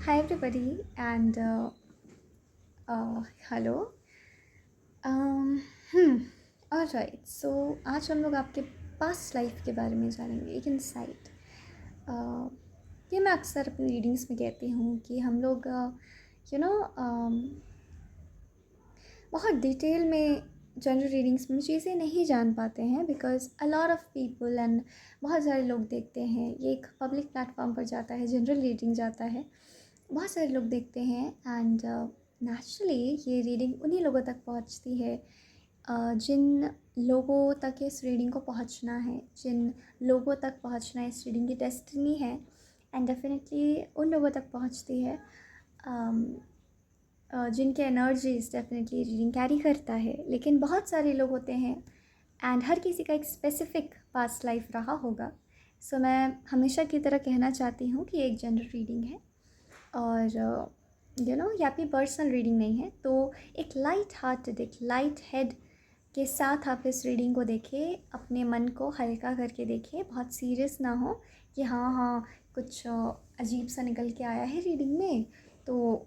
Hi everybody and hello. Um, hmm. Alright, so आज हम लोग आपके पास्ट लाइफ के बारे में जानेंगे एक इंसाइट। ये मैं अक्सर अपनी रीडिंग्स में कहती हूँ कि हम लोग यू नो बहुत डिटेल में जनरल रीडिंग्स में चीज़ें नहीं जान पाते हैं because a lot of people and बहुत सारे लोग देखते हैं। ये एक पब्लिक प्लेटफॉर्म पर जाता है, जनरल रीडिंग जाता है, बहुत सारे लोग देखते हैं एंड नेचुरली ये रीडिंग उन्हीं लोगों तक पहुंचती है जिन लोगों तक इस रीडिंग को पहुंचना है, जिन लोगों तक पहुंचना इस रीडिंग की डेस्टिनी है एंड डेफिनेटली उन लोगों तक पहुंचती है जिनके एनर्जीज डेफिनेटली रीडिंग कैरी करता है। लेकिन बहुत सारे लोग होते हैं एंड हर किसी का एक स्पेसिफिक पास्ट लाइफ रहा होगा। सो मैं हमेशा की तरह कहना चाहती हूँ कि एक जनरल रीडिंग है और ये आपकी पर्सनल रीडिंग नहीं है। तो एक लाइट हार्टेड, एक लाइट हेड के साथ आप इस रीडिंग को देखें, अपने मन को हल्का करके देखें, बहुत सीरियस ना हो कि हाँ हाँ कुछ अजीब सा निकल के आया है रीडिंग में। तो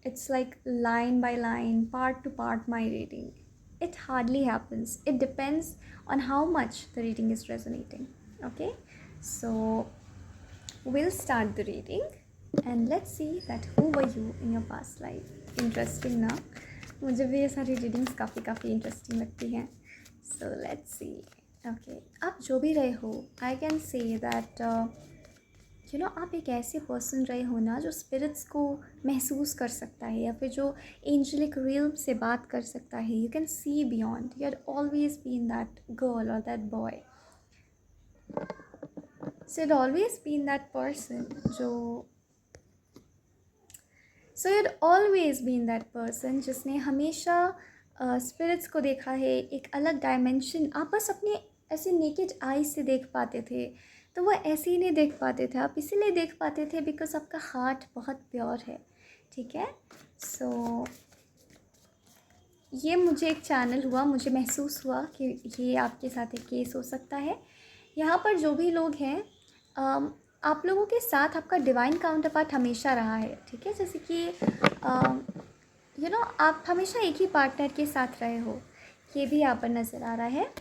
it's like line by line, part to part my reading. It hardly happens. It depends on how much the reading is resonating. Okay, so we'll start the reading and let's see that who were you in your past life. Interesting ना? मुझे भी ये सारी readings काफ़ी interesting लगती हैं। So let's see. Okay, आप जो भी रहे हो, आई कैन से दैट आप एक ऐसे पर्सन रहे हो ना जो स्पिरिट्स को महसूस कर सकता है या फिर जो एंजलिक रियल्म से बात कर सकता है। You can see beyond. You had always been that girl और that boy. So you had always been that person जो so you had always been that person जिसने हमेशा स्पिरिट्स को देखा है, एक अलग डायमेंशन। आप बस अपने ऐसे नेकेड आई से देख पाते थे, तो वो ऐसे ही नहीं देख पाते थे। आप इसीलिए देख पाते थे बिकॉज आपका हार्ट बहुत प्योर है। ठीक है, सो ये मुझे एक चैनल हुआ, मुझे महसूस हुआ कि ये आपके साथ एक केस हो सकता है। यहाँ पर जो भी लोग हैं, आप लोगों के साथ आपका डिवाइन काउंटर पार्ट हमेशा रहा है। ठीक है, जैसे कि आप हमेशा एक ही पार्टनर के साथ रहे हो, ये भी यहाँ पर नज़र आ रहा है।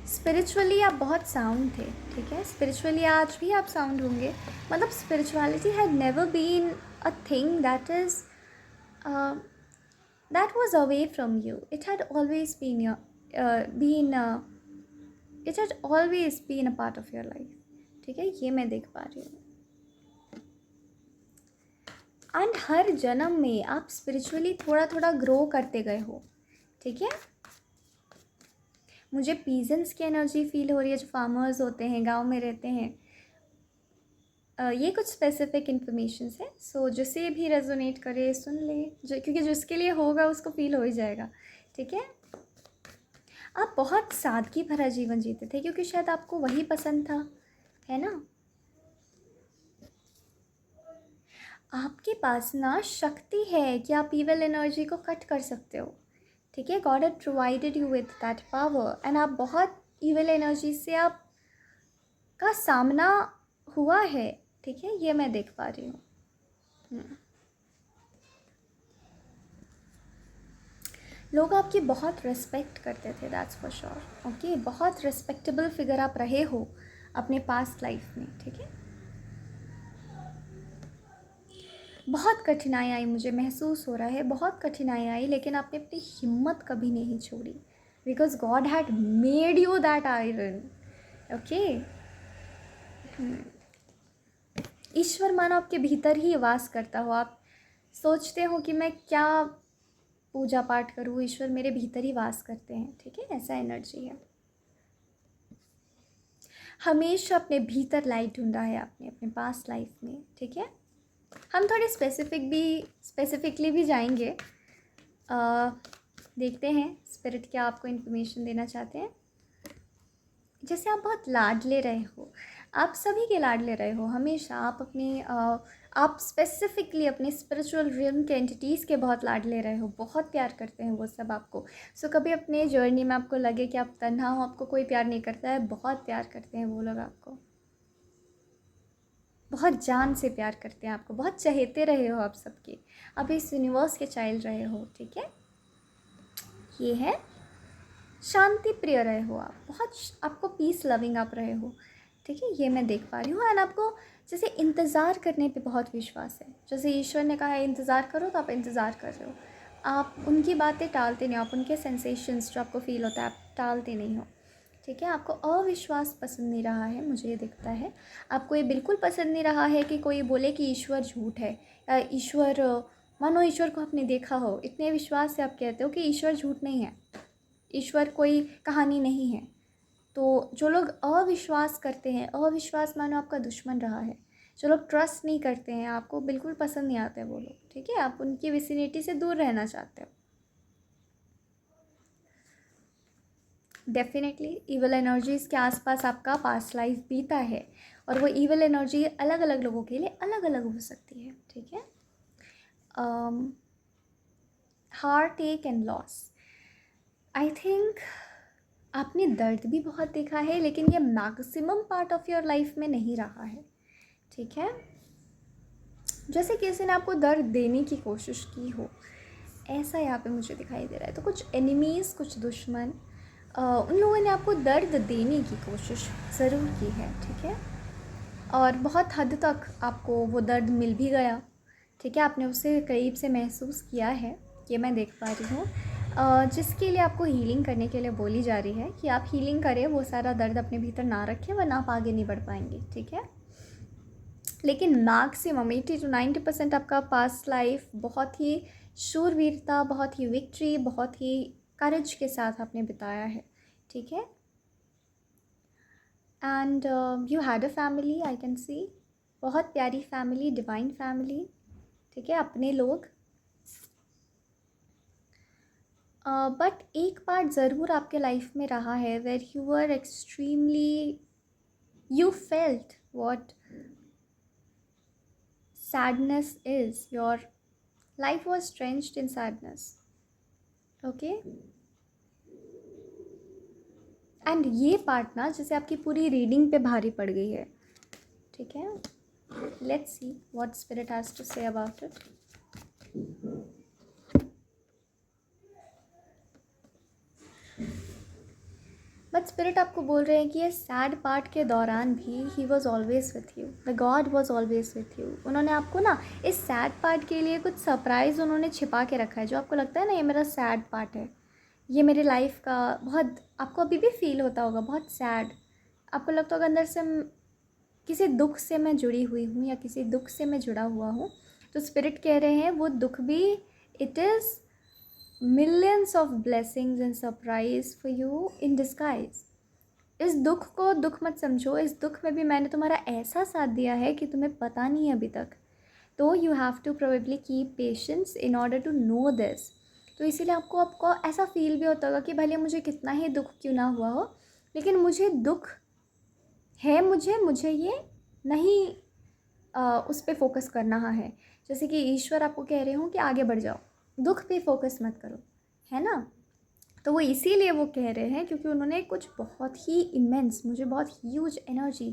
स्पिरिचुअली आप बहुत साउंड थे। ठीक है, स्पिरिचुअली आज भी आप साउंड होंगे। मतलब spirituality had never been a thing that was away from you. It had always been it had always been a part of your life. ठीक है, ये मैं देख पा रही हूँ। एंड हर जन्म में आप स्पिरिचुअली थोड़ा थोड़ा ग्रो करते गए हो। ठीक है, मुझे पीजेंट्स की एनर्जी फील हो रही है, जो फार्मर्स होते हैं, गांव में रहते हैं। ये कुछ स्पेसिफिक इन्फॉर्मेशन है, सो जिसे भी रेजोनेट करे सुन ले, क्योंकि जिसके लिए होगा उसको फील हो ही जाएगा। ठीक है, आप बहुत सादगी भरा जीवन जीते थे क्योंकि शायद आपको वही पसंद था, है ना। आपके पास ना शक्ति है कि आप इविल एनर्जी को कट कर सकते हो। ठीक है, God had provided you with that power and आप बहुत इविल एनर्जी से आप का सामना हुआ है। ठीक है, ये मैं देख पा रही हूँ। लोग आपकी बहुत रिस्पेक्ट करते थे, दैट्स फॉर श्योर। ओके, बहुत रिस्पेक्टेबल फिगर आप रहे हो अपने पास्ट लाइफ में। ठीक है, बहुत कठिनाई आई, मुझे महसूस हो रहा है बहुत कठिनाई आई, लेकिन आपने अपनी हिम्मत कभी नहीं छोड़ी because God had made you that iron. Okay, ईश्वर मानो आपके भीतर ही वास करता हो। आप सोचते हो कि मैं क्या पूजा पाठ करूँ, ईश्वर मेरे भीतर ही वास करते हैं। ठीक है, ऐसा एनर्जी है। हमेशा अपने भीतर लाइट ढूंढा है आपने अपने पास्ट लाइफ में। ठीक है, हम थोड़े स्पेसिफिकली भी जाएंगे। देखते हैं स्पिरिट क्या आपको इन्फॉर्मेशन देना चाहते हैं। जैसे आप बहुत लाडले रहे हो, आप सभी के लाडले रहे हो हमेशा। आप स्पेसिफिकली अपने स्पिरिचुअल रियल्म के एंटिटीज़ के बहुत लाडले रहे हो, बहुत प्यार करते हैं वो सब आपको। सो कभी अपने जर्नी में आपको लगे कि आप तन्हा हो, आपको कोई प्यार नहीं करता है, बहुत प्यार करते हैं वो लोग आपको, बहुत जान से प्यार करते हैं आपको, बहुत चहेते रहे हो आप सबके, आप इस यूनिवर्स के चाइल्ड रहे हो, ठीक है। ये है शांति प्रिय रहे हो आप, बहुत आपको पीस लविंग आप रहे हो, ठीक है, ये मैं देख पा रही हूँ। एंड आपको जैसे इंतज़ार करने पे बहुत विश्वास है, जैसे ईश्वर ने कहा है इंतज़ार करो, तो आप इंतज़ार कर रहे हो, आप उनकी बातें टालते नहीं हो, आप उनके सेंसेशंस जो आपको फील होता है आप टालते नहीं हो, ठीक है। आपको अविश्वास पसंद नहीं रहा है, मुझे ये दिखता है। आपको ये बिल्कुल पसंद नहीं रहा है कि कोई बोले कि ईश्वर झूठ है, या ईश्वर, मानो ईश्वर को आपने देखा हो, इतने विश्वास से आप कहते हो कि ईश्वर झूठ नहीं है, ईश्वर कोई कहानी नहीं है। तो जो लोग अविश्वास करते हैं, अविश्वास मानो आपका दुश्मन रहा है, जो लोग ट्रस्ट नहीं करते हैं, आपको बिल्कुल पसंद नहीं आते वो लोग, ठीक है, आप उनकी विसिनिटी से दूर रहना चाहते हो। डेफिनेटली इवल एनर्जीज़ के आसपास आपका पास्ट लाइफ बीता है, और वो इवल एनर्जी अलग अलग लोगों के लिए अलग अलग हो सकती है, ठीक है। हार्ट एक एंड लॉस, आई थिंक आपने दर्द भी बहुत देखा है, लेकिन ये maximum part of your life में नहीं रहा है, ठीक है। जैसे किसी ने आपको दर्द देने की कोशिश की हो, ऐसा यहाँ पे मुझे दिखाई दे रहा है। तो कुछ एनिमीज़, कुछ दुश्मन, उन लोगों ने आपको दर्द देने की कोशिश ज़रूर की है, ठीक है, और बहुत हद तक आपको वो दर्द मिल भी गया, ठीक है, आपने उसे करीब से महसूस किया है, ये मैं देख पा रही हूँ। जिसके लिए आपको हीलिंग करने के लिए बोली जा रही है कि आप हीलिंग करें, वो सारा दर्द अपने भीतर ना रखें, वरना आप आगे नहीं बढ़ पाएंगे, ठीक है। लेकिन मैक्सिमम 80 to 90% आपका पास्ट लाइफ बहुत ही शूरवीरता, बहुत ही विक्ट्री, बहुत ही करेज के साथ आपने बिताया है, ठीक है। And you had a family, I can see, बहुत प्यारी फैमिली, डिवाइन फैमिली, ठीक है, अपने लोग। बट एक पार्ट ज़रूर आपके लाइफ में रहा है where you were extremely, you felt what sadness is, your life was drenched in sadness, okay। And ये पार्ट ना जैसे आपकी पूरी रीडिंग पे भारी पड़ गई है, ठीक है। Let's see what spirit has to say about it. But spirit आपको बोल रहे हैं कि ये सैड पार्ट के दौरान भी he was always with you, the God was always with you. उन्होंने आपको ना इस सैड पार्ट के लिए कुछ सरप्राइज़ उन्होंने छिपा के रखा है, जो आपको लगता है ना ये मेरा सैड पार्ट है, ये मेरी लाइफ का बहुत, आपको अभी भी फील होता होगा बहुत सैड, आपको लगता होगा अंदर से किसी दुख से मैं जुड़ी हुई हूँ या किसी दुख से मैं जुड़ा हुआ हूँ। तो स्पिरिट कह रहे हैं वो दुख भी, it is millions of blessings and surprise for you in disguise। इस दुख को दुख मत समझो, इस दुख में भी मैंने तुम्हारा ऐसा साथ दिया है कि तुम्हें पता नहीं है अभी तक। तो you have to probably keep patience in order to know this. तो इसीलिए आपको आपको ऐसा फील भी होता होगा कि भले मुझे कितना ही दुख क्यों ना हुआ हो, लेकिन मुझे दुख है, मुझे ये नहीं उस पर फोकस करना है। जैसे कि ईश्वर आपको कह रहे हो कि आगे बढ़ जाओ, दुख पे फोकस मत करो, है ना। तो वो इसीलिए वो कह रहे हैं क्योंकि उन्होंने कुछ बहुत ही इमेंस, मुझे बहुत ह्यूज एनर्जी,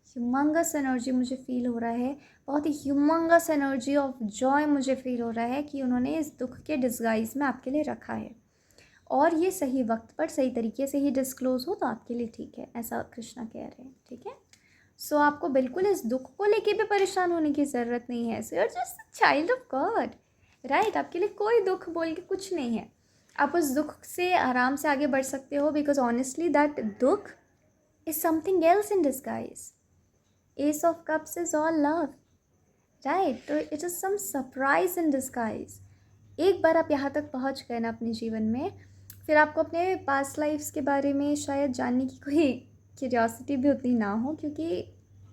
ह्यूमंगस एनर्जी मुझे फील हो रहा है, बहुत ही ह्यूमंगस एनर्जी ऑफ जॉय मुझे फील हो रहा है कि उन्होंने इस दुख के डिस्गाइज में आपके लिए रखा है, और ये सही वक्त पर सही तरीके से ही डिस्क्लोज़ हो तो आपके लिए ठीक है, ऐसा कृष्णा कह रहे हैं, ठीक है। सो आपको बिल्कुल इस दुख को लेके भी परेशान होने की ज़रूरत नहीं है। So you are just a child of God, right. आपके लिए कोई दुख बोल के कुछ नहीं है, आप उस दुख से आराम से आगे बढ़ सकते हो, बिकॉज ऑनेस्टली दैट दुख is something else in disguise. Ace of cups is all love, right. तो it is some surprise in disguise. एक बार आप यहाँ तक पहुँच गए ना अपने जीवन में, फिर आपको अपने पास्ट लाइफ्स के बारे में शायद जानने की कोई क्यूरियोसिटी भी उतनी ना हो, क्योंकि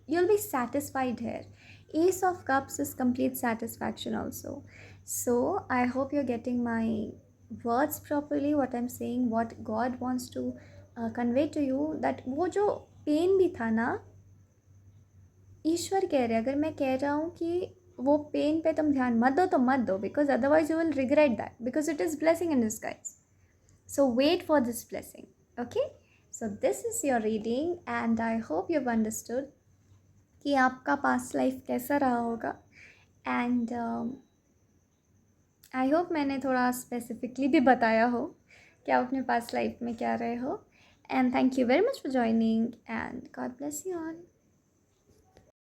you will be satisfied here. Ace of Cups is complete satisfaction also. So I hope you're getting my words properly, what I'm saying, what God wants to convey to you, that वो जो pen भी था ना, ईश्वर कह रहे, अगर मैं कह रहा हूँ कि वो पेन पे तुम ध्यान मत दो तो मत दो, because otherwise you will regret that, because it is blessing in disguise. So wait for this blessing, okay? So this is your reading and I hope you've understood कि आपका पास्ट लाइफ कैसा रहा होगा। एंड आई होप मैंने थोड़ा specifically भी बताया हो कि आप अपने पास्ट लाइफ में क्या रहे हो। And thank you very much for joining and God bless you all.